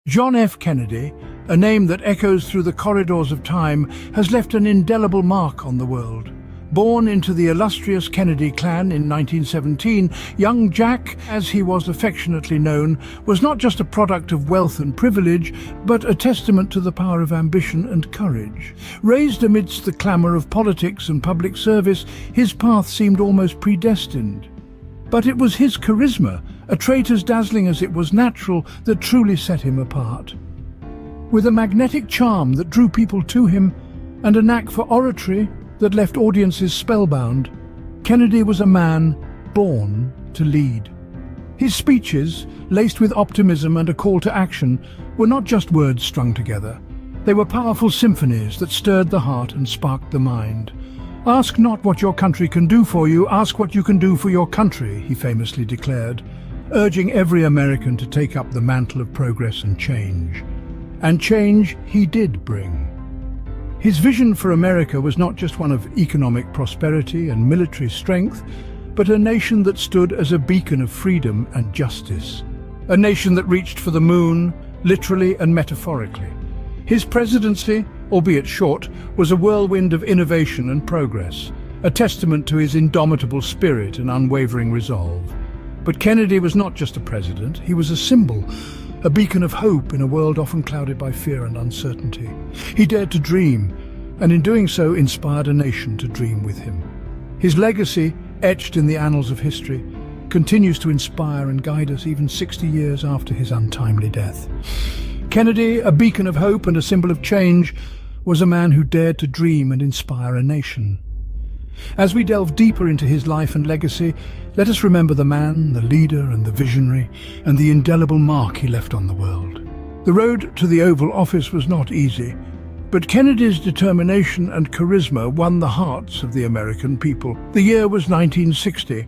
John F. Kennedy, a name that echoes through the corridors of time, has left an indelible mark on the world. Born into the illustrious Kennedy clan in 1917, young Jack, as he was affectionately known, was not just a product of wealth and privilege, but a testament to the power of ambition and courage. Raised amidst the clamour of politics and public service, his path seemed almost predestined. But it was his charisma, a trait as dazzling as it was natural, that truly set him apart. With a magnetic charm that drew people to him, and a knack for oratory that left audiences spellbound, Kennedy was a man born to lead. His speeches, laced with optimism and a call to action, were not just words strung together. They were powerful symphonies that stirred the heart and sparked the mind. "Ask not what your country can do for you, ask what you can do for your country," he famously declared, urging every American to take up the mantle of progress and change. And change he did bring. His vision for America was not just one of economic prosperity and military strength, but a nation that stood as a beacon of freedom and justice. A nation that reached for the moon, literally and metaphorically. His presidency, albeit short, was a whirlwind of innovation and progress, a testament to his indomitable spirit and unwavering resolve. But Kennedy was not just a president, he was a symbol, a beacon of hope in a world often clouded by fear and uncertainty. He dared to dream, and in doing so inspired a nation to dream with him. His legacy, etched in the annals of history, continues to inspire and guide us even 60 years after his untimely death. Kennedy, a beacon of hope and a symbol of change, was a man who dared to dream and inspire a nation. As we delve deeper into his life and legacy, let us remember the man, the leader and the visionary, and the indelible mark he left on the world. The road to the Oval Office was not easy, but Kennedy's determination and charisma won the hearts of the American people. The year was 1960,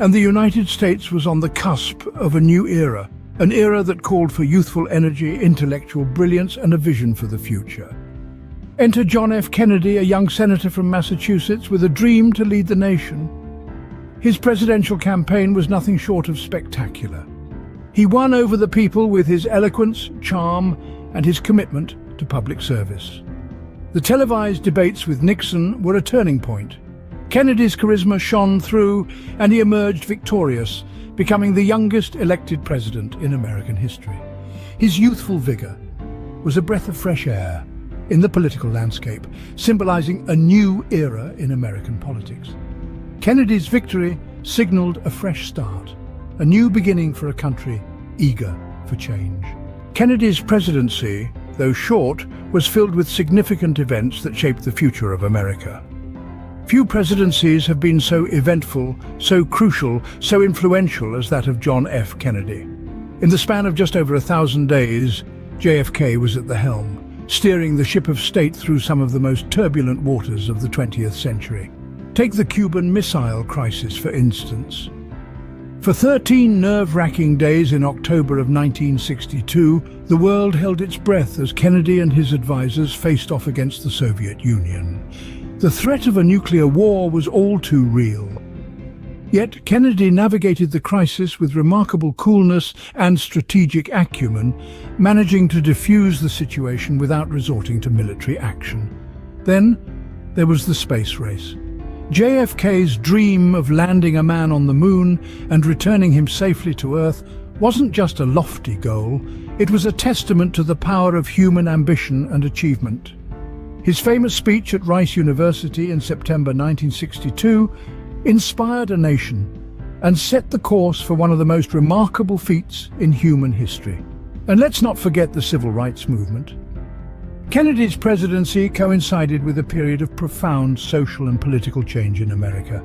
and the United States was on the cusp of a new era, an era that called for youthful energy, intellectual brilliance, and a vision for the future. Enter John F. Kennedy, a young senator from Massachusetts with a dream to lead the nation. His presidential campaign was nothing short of spectacular. He won over the people with his eloquence, charm, and his commitment to public service. The televised debates with Nixon were a turning point. Kennedy's charisma shone through, and he emerged victorious, becoming the youngest elected president in American history. His youthful vigor was a breath of fresh air in the political landscape, symbolizing a new era in American politics. Kennedy's victory signaled a fresh start, a new beginning for a country eager for change. Kennedy's presidency, though short, was filled with significant events that shaped the future of America. Few presidencies have been so eventful, so crucial, so influential as that of John F. Kennedy. In the span of just over 1,000 days, JFK was at the helm, steering the ship of state through some of the most turbulent waters of the 20th century. Take the Cuban Missile Crisis, for instance. For 13 nerve-wracking days in October of 1962, the world held its breath as Kennedy and his advisors faced off against the Soviet Union. The threat of a nuclear war was all too real. Yet Kennedy navigated the crisis with remarkable coolness and strategic acumen, managing to defuse the situation without resorting to military action. Then there was the space race. JFK's dream of landing a man on the moon and returning him safely to Earth wasn't just a lofty goal, it was a testament to the power of human ambition and achievement. His famous speech at Rice University in September 1962 inspired a nation and set the course for one of the most remarkable feats in human history. And let's not forget the Civil Rights Movement. Kennedy's presidency coincided with a period of profound social and political change in America.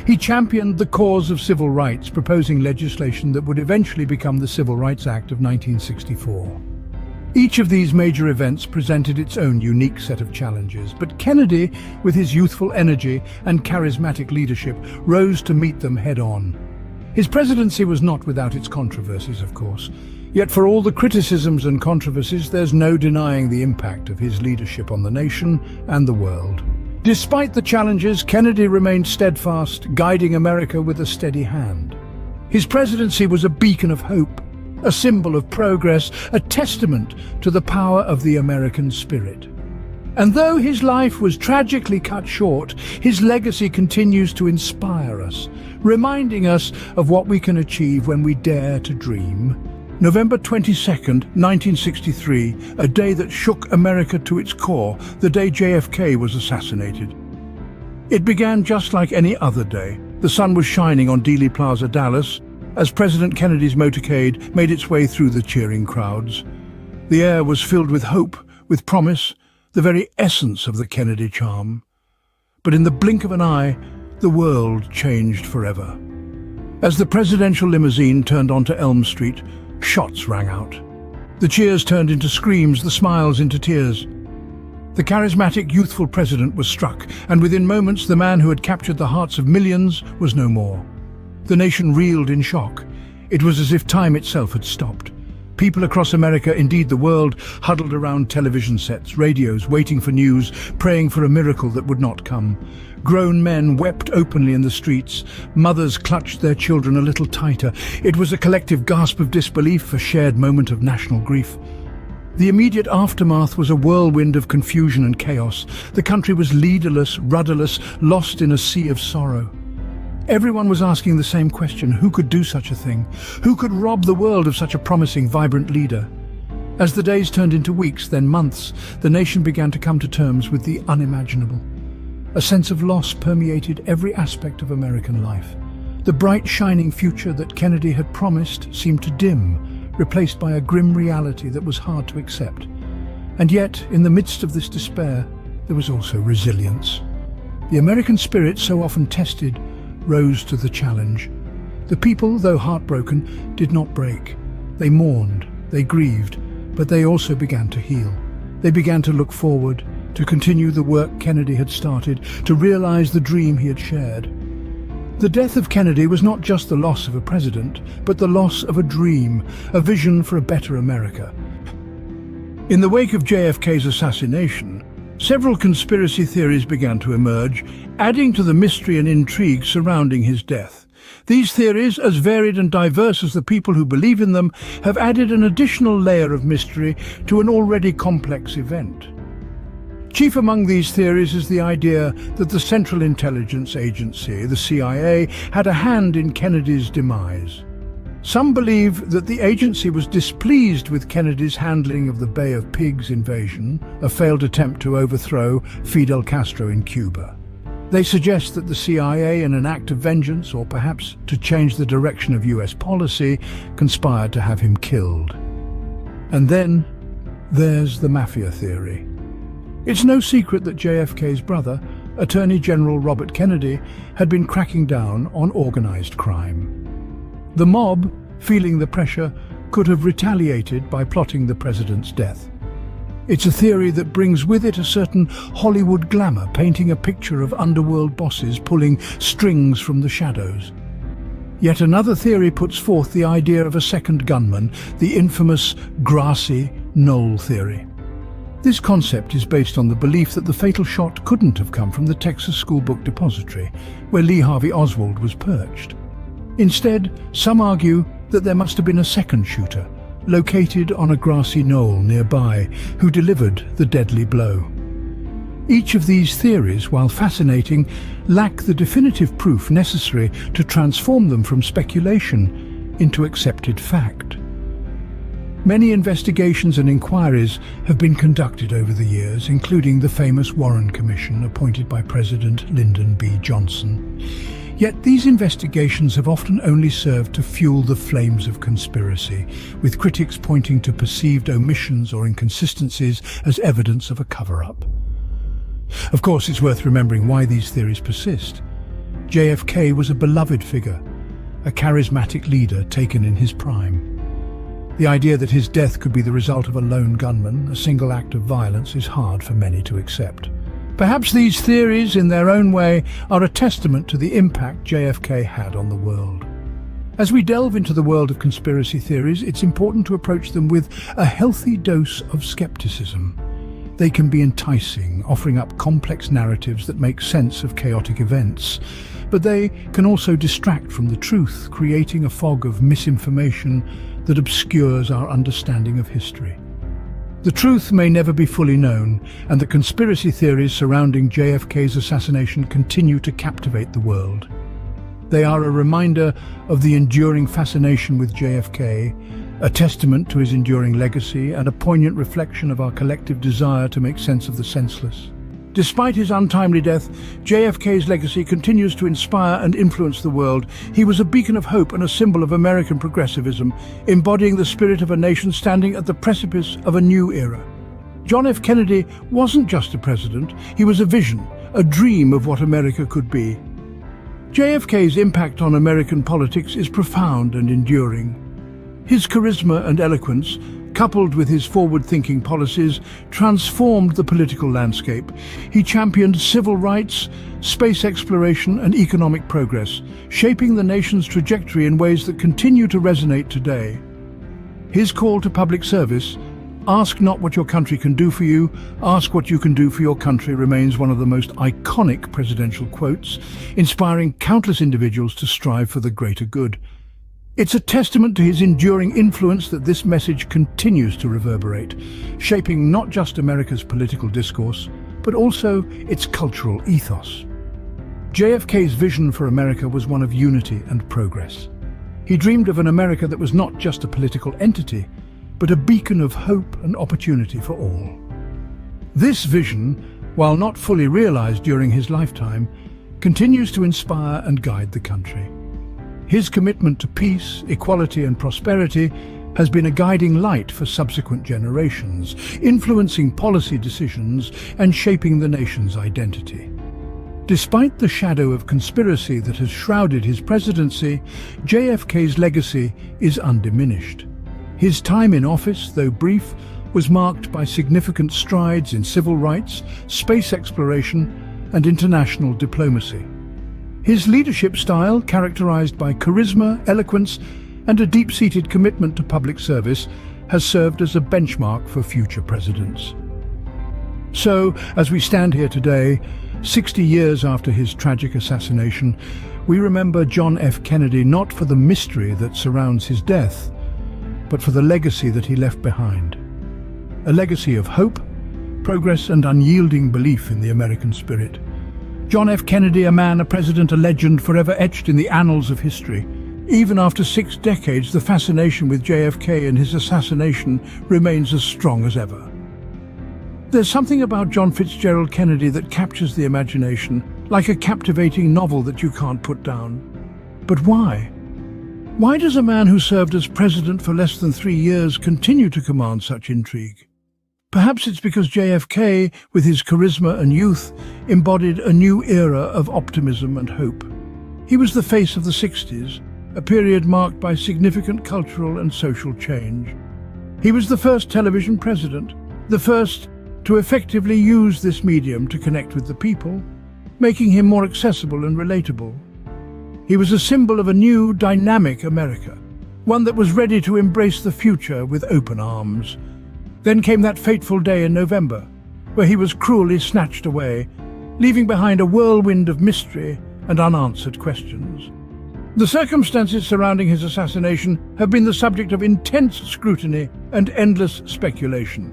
He championed the cause of civil rights, proposing legislation that would eventually become the Civil Rights Act of 1964. Each of these major events presented its own unique set of challenges, but Kennedy, with his youthful energy and charismatic leadership, rose to meet them head-on. His presidency was not without its controversies, of course. Yet for all the criticisms and controversies, there's no denying the impact of his leadership on the nation and the world. Despite the challenges, Kennedy remained steadfast, guiding America with a steady hand. His presidency was a beacon of hope, a symbol of progress, a testament to the power of the American spirit. And though his life was tragically cut short, his legacy continues to inspire us, reminding us of what we can achieve when we dare to dream. November 22nd, 1963, a day that shook America to its core, the day JFK was assassinated. It began just like any other day. The sun was shining on Dealey Plaza, Dallas, as President Kennedy's motorcade made its way through the cheering crowds. The air was filled with hope, with promise, the very essence of the Kennedy charm. But in the blink of an eye, the world changed forever. As the presidential limousine turned onto Elm Street, shots rang out. The cheers turned into screams, the smiles into tears. The charismatic, youthful president was struck, and within moments the man who had captured the hearts of millions was no more. The nation reeled in shock. It was as if time itself had stopped. People across America, indeed the world, huddled around television sets, radios, waiting for news, praying for a miracle that would not come. Grown men wept openly in the streets. Mothers clutched their children a little tighter. It was a collective gasp of disbelief, a shared moment of national grief. The immediate aftermath was a whirlwind of confusion and chaos. The country was leaderless, rudderless, lost in a sea of sorrow. Everyone was asking the same question: who could do such a thing? Who could rob the world of such a promising, vibrant leader? As the days turned into weeks, then months, the nation began to come to terms with the unimaginable. A sense of loss permeated every aspect of American life. The bright, shining future that Kennedy had promised seemed to dim, replaced by a grim reality that was hard to accept. And yet, in the midst of this despair, there was also resilience. The American spirit, so often tested, rose to the challenge. The people, though heartbroken, did not break. They mourned, they grieved, but they also began to heal. They began to look forward, to continue the work Kennedy had started, to realize the dream he had shared. The death of Kennedy was not just the loss of a president, but the loss of a dream, a vision for a better America. In the wake of JFK's assassination, several conspiracy theories began to emerge, adding to the mystery and intrigue surrounding his death. These theories, as varied and diverse as the people who believe in them, have added an additional layer of mystery to an already complex event. Chief among these theories is the idea that the Central Intelligence Agency, the CIA, had a hand in Kennedy's demise. Some believe that the agency was displeased with Kennedy's handling of the Bay of Pigs invasion, a failed attempt to overthrow Fidel Castro in Cuba. They suggest that the CIA, in an act of vengeance, or perhaps to change the direction of US policy, conspired to have him killed. And then there's the mafia theory. It's no secret that JFK's brother, Attorney General Robert Kennedy, had been cracking down on organized crime. The mob, feeling the pressure, could have retaliated by plotting the president's death. It's a theory that brings with it a certain Hollywood glamour, painting a picture of underworld bosses pulling strings from the shadows. Yet another theory puts forth the idea of a second gunman, the infamous grassy knoll theory. This concept is based on the belief that the fatal shot couldn't have come from the Texas School Book Depository, where Lee Harvey Oswald was perched. Instead, some argue that there must have been a second shooter, located on a grassy knoll nearby, who delivered the deadly blow. Each of these theories, while fascinating, lack the definitive proof necessary to transform them from speculation into accepted fact. Many investigations and inquiries have been conducted over the years, including the famous Warren Commission appointed by President Lyndon B. Johnson. Yet these investigations have often only served to fuel the flames of conspiracy, with critics pointing to perceived omissions or inconsistencies as evidence of a cover-up. Of course, it's worth remembering why these theories persist. JFK was a beloved figure, a charismatic leader taken in his prime. The idea that his death could be the result of a lone gunman, a single act of violence, is hard for many to accept. Perhaps these theories, in their own way, are a testament to the impact JFK had on the world. As we delve into the world of conspiracy theories, it's important to approach them with a healthy dose of skepticism. They can be enticing, offering up complex narratives that make sense of chaotic events. But they can also distract from the truth, creating a fog of misinformation that obscures our understanding of history. The truth may never be fully known, and the conspiracy theories surrounding JFK's assassination continue to captivate the world. They are a reminder of the enduring fascination with JFK, a testament to his enduring legacy, and a poignant reflection of our collective desire to make sense of the senseless. Despite his untimely death, JFK's legacy continues to inspire and influence the world. He was a beacon of hope and a symbol of American progressivism, embodying the spirit of a nation standing at the precipice of a new era. John F. Kennedy wasn't just a president, he was a vision, a dream of what America could be. JFK's impact on American politics is profound and enduring. His charisma and eloquence, coupled with his forward-thinking policies, transformed the political landscape. He championed civil rights, space exploration, and economic progress, shaping the nation's trajectory in ways that continue to resonate today. His call to public service, "Ask not what your country can do for you, ask what you can do for your country," remains one of the most iconic presidential quotes, inspiring countless individuals to strive for the greater good. It's a testament to his enduring influence that this message continues to reverberate, shaping not just America's political discourse, but also its cultural ethos. JFK's vision for America was one of unity and progress. He dreamed of an America that was not just a political entity, but a beacon of hope and opportunity for all. This vision, while not fully realized during his lifetime, continues to inspire and guide the country. His commitment to peace, equality, and prosperity has been a guiding light for subsequent generations, influencing policy decisions and shaping the nation's identity. Despite the shadow of conspiracy that has shrouded his presidency, JFK's legacy is undiminished. His time in office, though brief, was marked by significant strides in civil rights, space exploration, and international diplomacy. His leadership style, characterized by charisma, eloquence, and a deep-seated commitment to public service, has served as a benchmark for future presidents. So, as we stand here today, 60 years after his tragic assassination, we remember John F. Kennedy not for the mystery that surrounds his death, but for the legacy that he left behind. A legacy of hope, progress, and unyielding belief in the American spirit. John F. Kennedy, a man, a president, a legend, forever etched in the annals of history. Even after 6 decades, the fascination with JFK and his assassination remains as strong as ever. There's something about John Fitzgerald Kennedy that captures the imagination, like a captivating novel that you can't put down. But why? Why does a man who served as president for less than 3 years continue to command such intrigue? Perhaps it's because JFK, with his charisma and youth, embodied a new era of optimism and hope. He was the face of the 60s, a period marked by significant cultural and social change. He was the first television president, the first to effectively use this medium to connect with the people, making him more accessible and relatable. He was a symbol of a new, dynamic America, one that was ready to embrace the future with open arms. Then came that fateful day in November, where he was cruelly snatched away, leaving behind a whirlwind of mystery and unanswered questions. The circumstances surrounding his assassination have been the subject of intense scrutiny and endless speculation.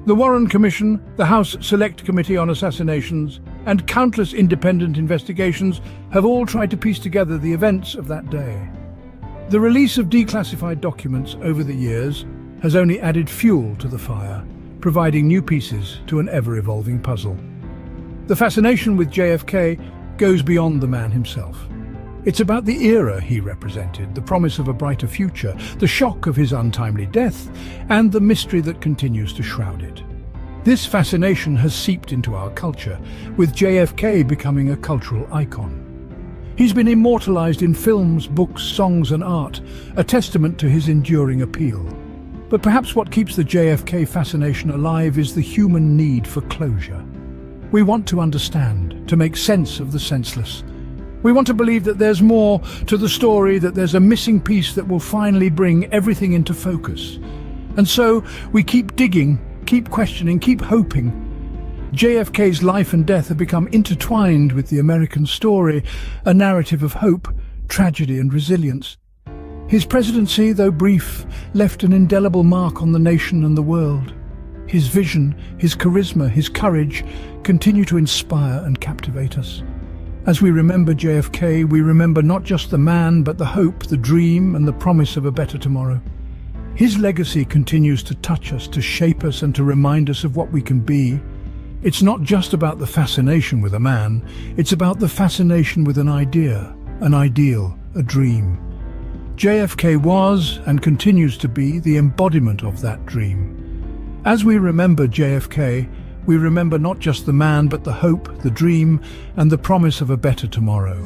The Warren Commission, the House Select Committee on Assassinations, and countless independent investigations have all tried to piece together the events of that day. The release of declassified documents over the years has only added fuel to the fire, providing new pieces to an ever-evolving puzzle. The fascination with JFK goes beyond the man himself. It's about the era he represented, the promise of a brighter future, the shock of his untimely death, and the mystery that continues to shroud it. This fascination has seeped into our culture, with JFK becoming a cultural icon. He's been immortalized in films, books, songs, and art, a testament to his enduring appeal. But perhaps what keeps the JFK fascination alive is the human need for closure. We want to understand, to make sense of the senseless. We want to believe that there's more to the story, that there's a missing piece that will finally bring everything into focus. And so we keep digging, keep questioning, keep hoping. JFK's life and death have become intertwined with the American story, a narrative of hope, tragedy, and resilience. His presidency, though brief, left an indelible mark on the nation and the world. His vision, his charisma, his courage continue to inspire and captivate us. As we remember JFK, we remember not just the man, but the hope, the dream, and the promise of a better tomorrow. His legacy continues to touch us, to shape us, and to remind us of what we can be. It's not just about the fascination with a man, it's about the fascination with an idea, an ideal, a dream. JFK was, and continues to be, the embodiment of that dream. As we remember JFK, we remember not just the man, but the hope, the dream, and the promise of a better tomorrow.